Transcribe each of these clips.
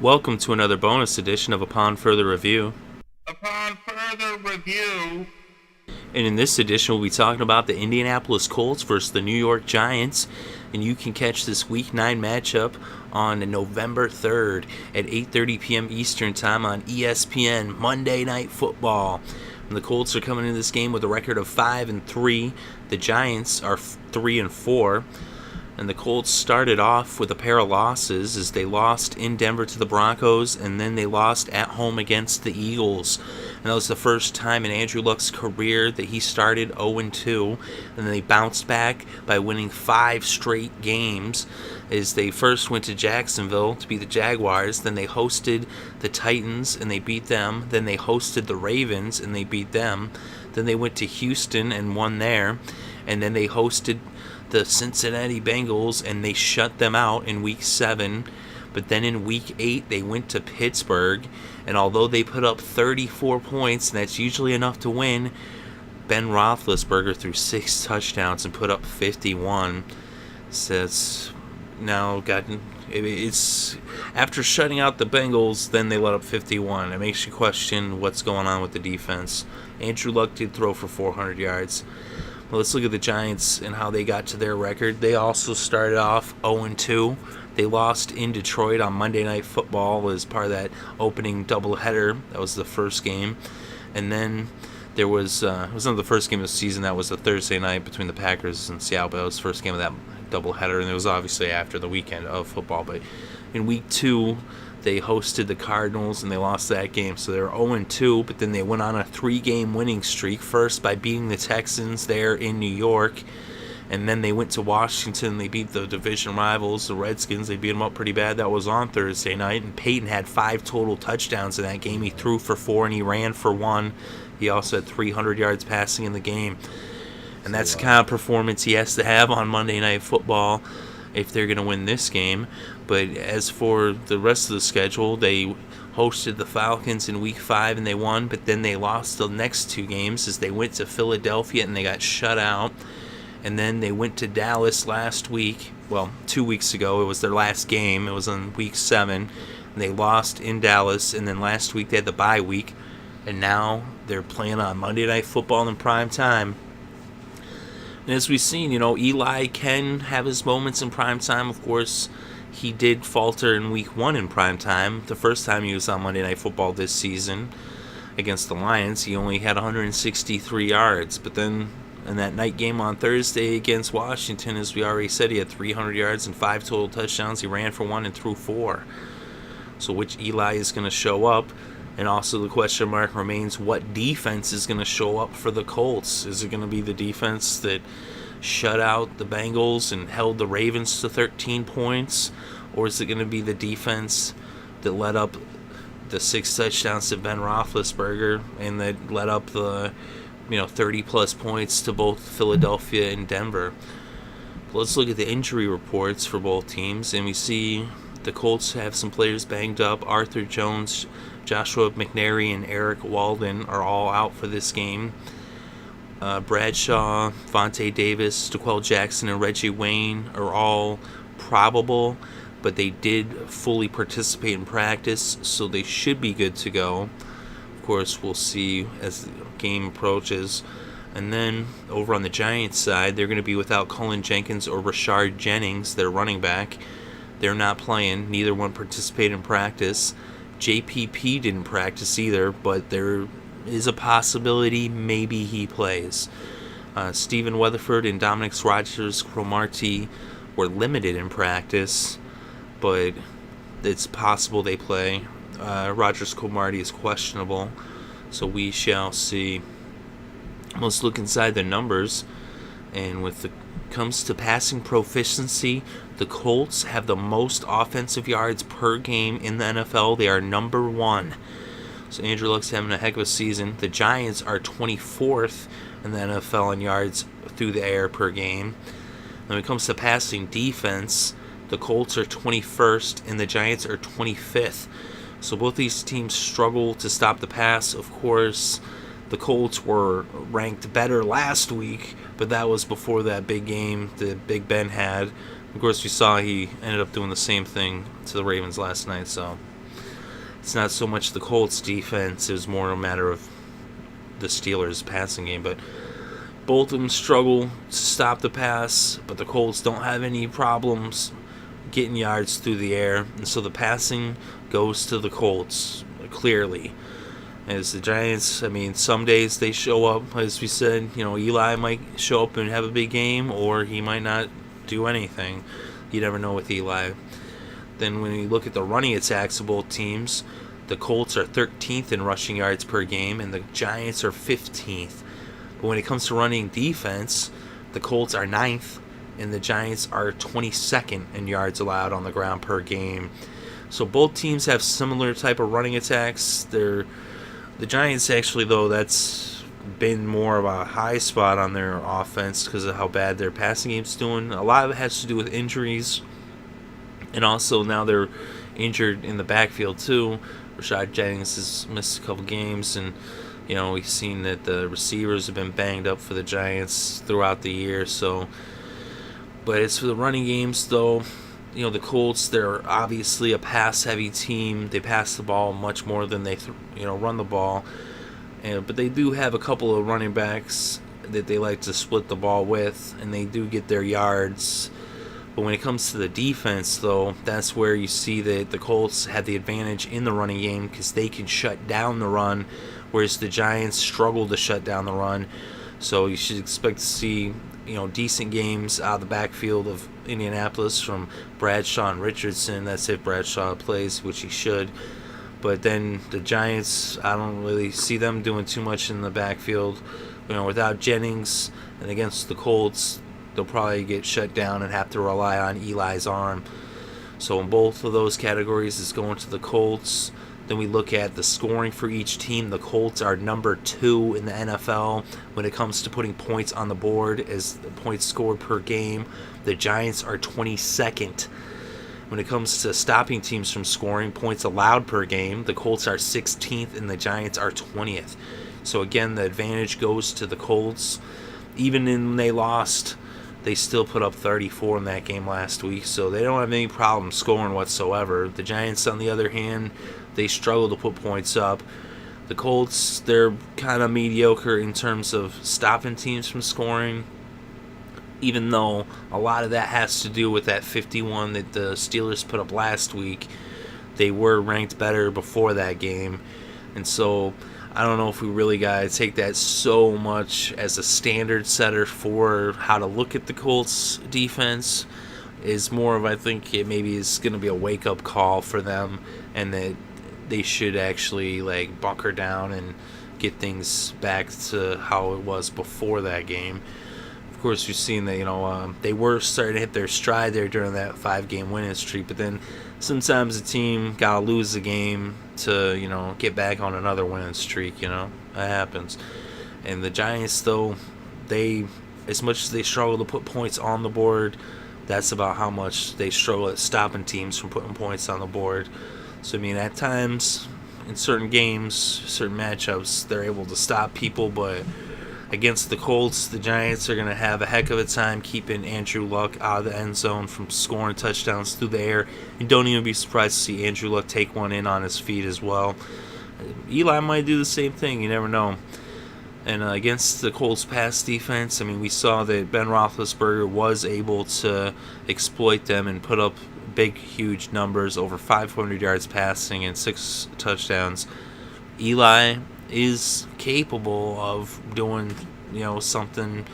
Welcome to another bonus edition of Upon Further Review. Upon further review, And in this edition, we'll be talking about the Indianapolis Colts versus the New York Giants. And you can catch this Week 9 matchup on November 3rd at 8:30 p.m. Eastern Time on ESPN, Monday Night Football. And the Colts are coming into this game with a record of 5-3. The Giants are 3-4. And the Colts started off with a pair of losses as they lost in Denver to the Broncos, and then they lost at home against the Eagles. And that was the first time in Andrew Luck's career that he started 0-2. And then they bounced back by winning 5 straight games as they first went to Jacksonville to beat the Jaguars. Then they hosted the Titans and they beat them. Then they hosted the Ravens and they beat them. Then they went to Houston and won there. And then they hosted the Cincinnati Bengals and they shut them out in Week 7. But then in Week 8 they went to Pittsburgh, and although they put up 34 points, and that's usually enough to win, Ben Roethlisberger threw 6 touchdowns and put up 51. So it's after shutting out the Bengals, then they let up 51. It makes you question what's going on with the defense. Andrew Luck did throw for 400 yards. Well, let's look at the Giants and how they got to their record. They also started off 0-2. They lost in Detroit on Monday Night Football as part of that opening doubleheader. That was the first game. And then there was, it was not the first game of the season. That was the Thursday night between the Packers and Seattle. But that was the first game of that doubleheader. And it was obviously after the weekend of football. But in Week 2, they hosted the Cardinals and they lost that game. So they were 0-2, but then they went on a 3-game winning streak. First by beating the Texans there in New York. And then they went to Washington. They beat the division rivals, the Redskins. They beat them up pretty bad. That was on Thursday night. And Peyton had 5 total touchdowns in that game. He threw for 4 and he ran for 1. He also had 300 yards passing in the game. And that's the kind of performance he has to have on Monday Night Football if they're going to win this game. But as for the rest of the schedule, they hosted the Falcons in Week 5 and they won. But then they lost the next 2 games as they went to Philadelphia and they got shut out. And then they went to Dallas last week. Well, 2 weeks ago. It was their last game. It was on Week 7. And they lost in Dallas. And then last week they had the bye week. And now they're playing on Monday Night Football in prime time. And as we've seen, Eli can have his moments in prime time. Of course, he did falter in Week 1 in prime time. The first time he was on Monday Night Football this season against the Lions, he only had 163 yards. But then in that night game on Thursday against Washington, as we already said, he had 300 yards and 5 total touchdowns. He ran for 1 and threw 4. So which Eli is going to show up? And also the question mark remains, what defense is going to show up for the Colts? Is it going to be the defense that shut out the Bengals and held the Ravens to 13 points? Or is it going to be the defense that led up the 6 touchdowns to Ben Roethlisberger and that led up the 30-plus points to both Philadelphia and Denver? Let's look at the injury reports for both teams, and we see the Colts have some players banged up. Arthur Jones, Joshua McNary, and Eric Walden are all out for this game. Bradshaw, Vontae Davis, DeQuell Jackson, and Reggie Wayne are all probable, but they did fully participate in practice, so they should be good to go. Of course, we'll see as the game approaches. And then over on the Giants side, they're going to be without Cullen Jenkins or Rashard Jennings, their running back. They're not playing. Neither one participated in practice. JPP didn't practice either, but there is a possibility maybe he plays. Stephen Rutherford and Dominic Rodgers-Cromartie were limited in practice, but it's possible they play. Rodgers-Cromartie is questionable, so we shall see. Let's look inside the numbers, and when it comes to passing proficiency, the Colts have the most offensive yards per game in the NFL. They are number 1. So Andrew Luck's having a heck of a season. The Giants are 24th in the NFL in yards through the air per game. And when it comes to passing defense, the Colts are 21st and the Giants are 25th. So both these teams struggle to stop the pass. Of course, the Colts were ranked better last week, but that was before that big game that Big Ben had. Of course, we saw he ended up doing the same thing to the Ravens last night. So it's not so much the Colts defense. It was more a matter of the Steelers passing game. But both of them struggle to stop the pass, but the Colts don't have any problems getting yards through the air. And so the passing goes to the Colts, clearly. As the Giants, I mean, some days they show up, as we said, Eli might show up and have a big game, or he might not do anything. You never know with Eli. Then when you look at the running attacks of both teams, the Colts are 13th in rushing yards per game, and the Giants are 15th. But when it comes to running defense, the Colts are 9th, and the Giants are 22nd in yards allowed on the ground per game. So both teams have similar type of running attacks. The Giants, actually, though, that's been more of a high spot on their offense because of how bad their passing game's doing. A lot of it has to do with injuries, and also now they're injured in the backfield too. Rashad Jennings has missed a couple games, and we've seen that the receivers have been banged up for the Giants throughout the year. So, but it's for the running games, though. The Colts, they're obviously a pass-heavy team. They pass the ball much more than they, run the ball. But they do have a couple of running backs that they like to split the ball with, and they do get their yards. But when it comes to the defense, though, that's where you see that the Colts have the advantage in the running game because they can shut down the run, whereas the Giants struggle to shut down the run. So you should expect to see decent games out of the backfield of Indianapolis from Bradshaw and Richardson. That's if Bradshaw plays, which he should. But then the Giants, I don't really see them doing too much in the backfield. Without Jennings and against the Colts, they'll probably get shut down and have to rely on Eli's arm. So in both of those categories, it's going to the Colts. Then we look at the scoring for each team. The Colts are number 2 in the NFL when it comes to putting points on the board as the points scored per game. The Giants are 22nd. When it comes to stopping teams from scoring, points allowed per game, the Colts are 16th and the Giants are 20th. So again, the advantage goes to the Colts. Even when they lost, they still put up 34 in that game last week, so they don't have any problem scoring whatsoever. The Giants, on the other hand, they struggle to put points up. The Colts, they're kind of mediocre in terms of stopping teams from scoring, even though a lot of that has to do with that 51 that the Steelers put up last week. They were ranked better before that game, and so I don't know if we really got to take that so much as a standard setter for how to look at the Colts defense. Is more of, I think it maybe is going to be a wake-up call for them, and that they should actually bunker down and get things back to how it was before that game. Of course, we've seen that they were starting to hit their stride there during that 5-game winning streak, but then sometimes a team gotta lose a game to get back on another winning streak. That happens. And the Giants, though, they, as much as they struggle to put points on the board, that's about how much they struggle at stopping teams from putting points on the board. So, at times, in certain games, certain matchups, they're able to stop people, but against the Colts, the Giants are going to have a heck of a time keeping Andrew Luck out of the end zone from scoring touchdowns through the air. And don't even be surprised to see Andrew Luck take one in on his feet as well. Eli might do the same thing. You never know. And against the Colts pass defense, we saw that Ben Roethlisberger was able to exploit them and put up big, huge numbers, over 500 yards passing and 6 touchdowns. Eli is capable of doing, something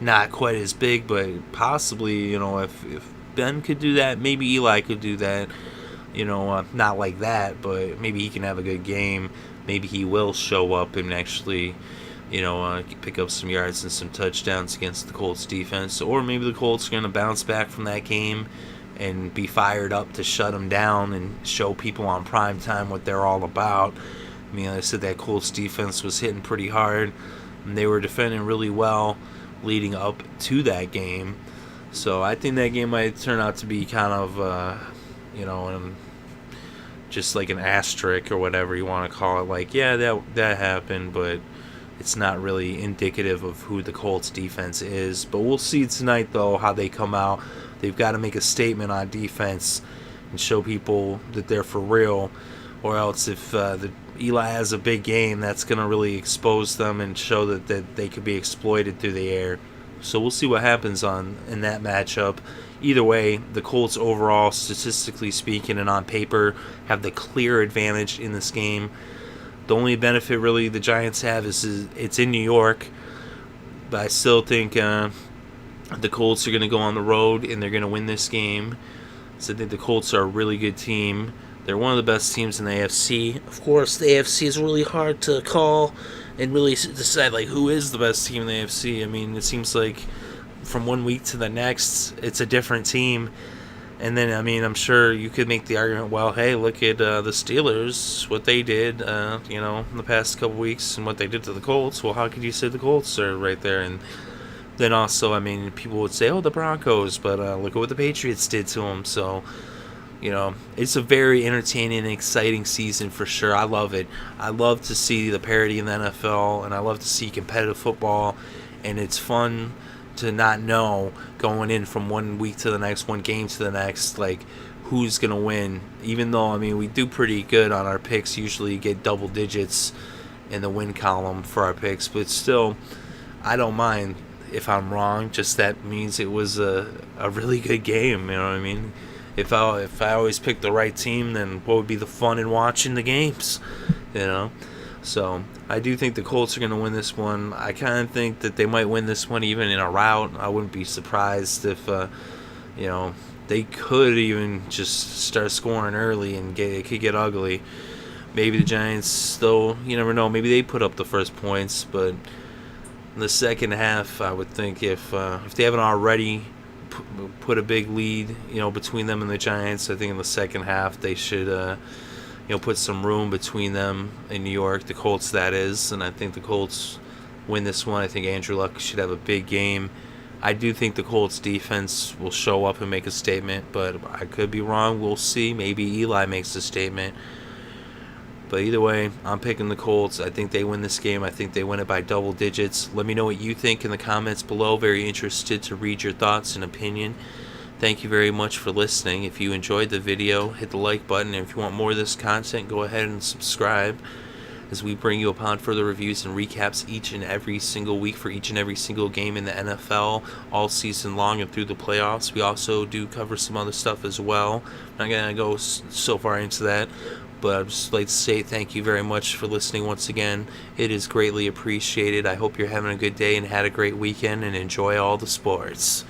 not quite as big, but possibly, if Ben could do that, maybe Eli could do that. Not like that, but maybe he can have a good game. Maybe he will show up and actually, pick up some yards and some touchdowns against the Colts defense. Or maybe the Colts are going to bounce back from that game and be fired up to shut them down and show people on prime time what they're all about. I said that Colts defense was hitting pretty hard, and they were defending really well leading up to that game. So I think that game might turn out to be kind of, just like an asterisk or whatever you want to call it. That happened, but it's not really indicative of who the Colts defense is. But we'll see tonight, though, how they come out. They've got to make a statement on defense and show people that they're for real, or else if Eli has a big game, that's going to really expose them and show that they could be exploited through the air. So we'll see what happens in that matchup. Either way, the Colts overall, statistically speaking and on paper, have the clear advantage in this game. The only benefit really the Giants have is it's in New York, but I still think the Colts are going to go on the road and they're going to win this game. So I think the Colts are a really good team. They're one of the best teams in the AFC. Of course, the AFC is really hard to call and really decide like who is the best team in the AFC. I mean, it seems like from one week to the next, it's a different team. And then, I mean, I'm sure you could make the argument, well, hey, look at the Steelers, what they did, in the past couple weeks and what they did to the Colts. Well, how could you say the Colts are right there? And then also, I mean, people would say, oh, the Broncos, but look at what the Patriots did to them. So, it's a very entertaining and exciting season for sure. I love it. I love to see the parity in the NFL, and I love to see competitive football, and it's fun to not know going in from one week to the next, one game to the next, like who's going to win. Even though, I mean, we do pretty good on our picks, usually get double digits in the win column for our picks, but still, I don't mind if I'm wrong. Just that means it was a really good game, you know what I mean? If I always pick the right team, then what would be the fun in watching the games, So I do think the Colts are going to win this one. I kind of think that they might win this one even in a rout. I wouldn't be surprised if, they could even just start scoring early and it could get ugly. Maybe the Giants, though, you never know. Maybe they put up the first points, but in the second half, I would think if they haven't already put a big lead, between them and the Giants, I think in the second half they should put some room between them in New York, the Colts that is, and I think the Colts win this one. I think Andrew Luck should have a big game. I do think the Colts defense will show up and make a statement, but I could be wrong. We'll see. Maybe Eli makes a statement. But either way, I'm picking the Colts. I think they win this game. I think they win it by double digits. Let me know what you think in the comments below. Very interested to read your thoughts and opinion. Thank you very much for listening. If you enjoyed the video, hit the like button. And if you want more of this content, go ahead and subscribe as we bring you upon further reviews and recaps each and every single week for each and every single game in the NFL all season long and through the playoffs. We also do cover some other stuff as well. I'm not going to go so far into that, but I'd just like to say thank you very much for listening once again. It is greatly appreciated. I hope you're having a good day and had a great weekend and enjoy all the sports.